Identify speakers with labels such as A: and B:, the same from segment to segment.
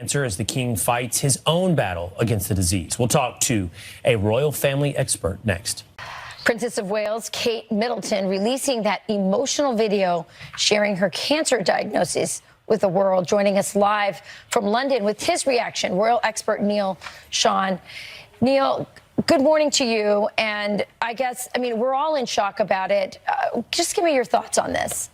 A: Cancer as the king fights his own battle against the disease. We'll talk to a royal family expert next.
B: Princess of Wales Kate Middleton releasing that emotional video sharing her cancer diagnosis with the world. Joining us live from London with his reaction, royal expert Neil Sean. Neil, good morning to you. And I mean, we're all in shock about it. Just give me your thoughts on this.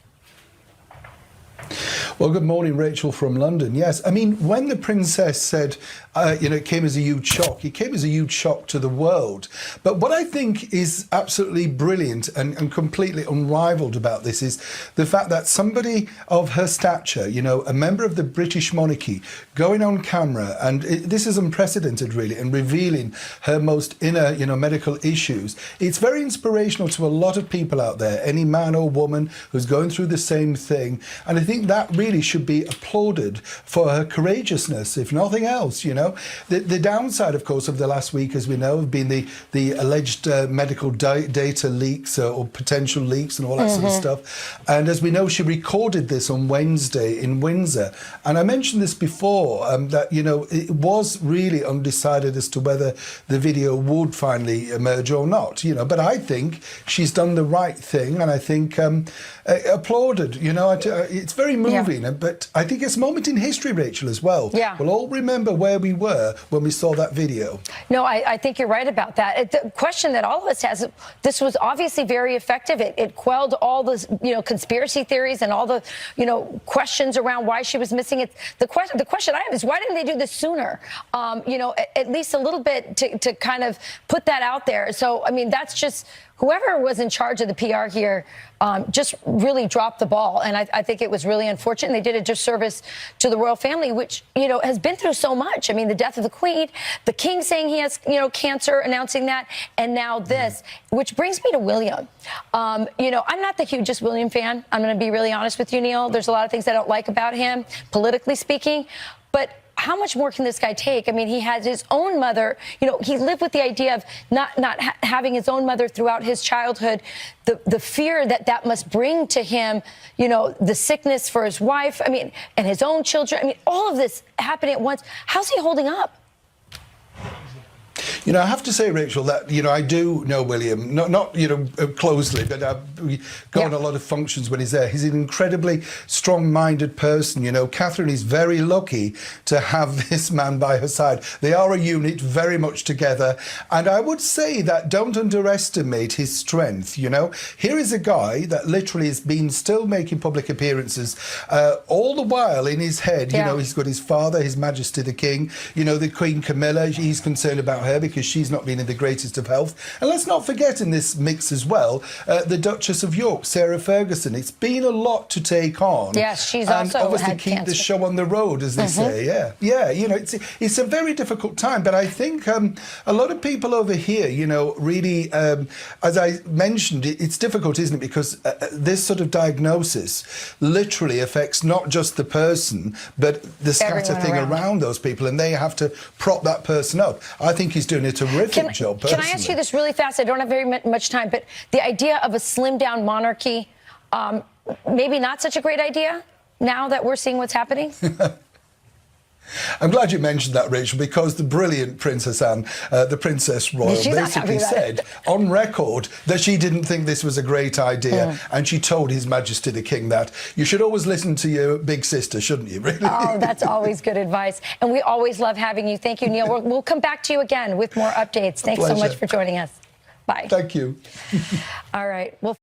C: Well, good morning, Rachel from London. Yes, I mean, when the princess said, it came as a huge shock, it came as a huge shock to the world. But what I think is absolutely brilliant and completely unrivaled about this is the fact that somebody of her stature, a member of the British monarchy, going on camera, and this is unprecedented, really, and revealing her most inner, medical issues. It's very inspirational to a lot of people out there, any man or woman who's going through the same thing. And I think that really should be applauded for her courageousness, if nothing else. The downside, of course, of the last week, as we know, have been the alleged medical data leaks or potential leaks and all that sort of stuff. And as we know, she recorded this on Wednesday in Windsor. And I mentioned this before, that, it was really undecided as to whether the video would finally emerge or not, But I think she's done the right thing, and I think applauded, it's very moving. Yeah. But I think it's a moment in history, Rachel, as well.
B: Yeah.
C: We'll all remember where we were when we saw that video.
B: No, I think you're right about that. The question that all of us has, this was obviously very effective. It quelled all the, conspiracy theories and all the, questions around why she was missing it. The question I have is, why didn't they do this sooner? At least a little bit to kind of put that out there. So, I mean, that's just whoever was in charge of the PR here just really dropped the ball. And I think it was really unfortunate. They did a disservice to the royal family, which, has been through so much. I mean, the death of the Queen, the King saying he has, cancer, announcing that, and now this, which brings me to William. I'm not the hugest William fan. I'm going to be really honest with you, Neil. There's a lot of things I don't like about him, politically speaking. But how much more can this guy take? I mean, he has his own mother. He lived with the idea of not having his own mother throughout his childhood, the fear that must bring to him, the sickness for his wife, I mean, and his own children. I mean, all of this happening at once. How's he holding up?
C: I have to say, Rachel, that, I do know William, not closely, but I go on a lot of functions when he's there. He's an incredibly strong-minded person. Catherine is very lucky to have this man by her side. They are a unit, very much together. And I would say that don't underestimate his strength, Here is a guy that literally has been still making public appearances, all the while in his head, he's got his father, His Majesty the King, the Queen Camilla, he's concerned about her because she's not been in the greatest of health. And let's not forget in this mix as well, the Duchess of York, Sarah Ferguson. It's been a lot to take on.
B: Yes, she's
C: and
B: also
C: obviously
B: had
C: keep
B: cancer.
C: The show on the road, as they say. Yeah. It's a very difficult time. But I think a lot of people over here, really, as I mentioned, it's difficult, isn't it? Because this sort of diagnosis literally affects not just the person, but the scatter thing around those people, and they have to prop that person up. I think he's doing a terrific job, personally.
B: Can I ask you this really fast? I don't have very much time, but the idea of a slimmed-down monarchy, maybe not such a great idea now that we're seeing what's happening?
C: I'm glad you mentioned that, Rachel, because the brilliant Princess Anne, the Princess Royal, basically said on record that she didn't think this was a great idea, and she told His Majesty the King that. You should always listen to your big sister, shouldn't you, really?
B: Oh, that's always good advice. And we always love having you. Thank you, Neil. We'll come back to you again with more updates. Thanks so much for joining us. Bye.
C: Thank you.
B: All right. Well.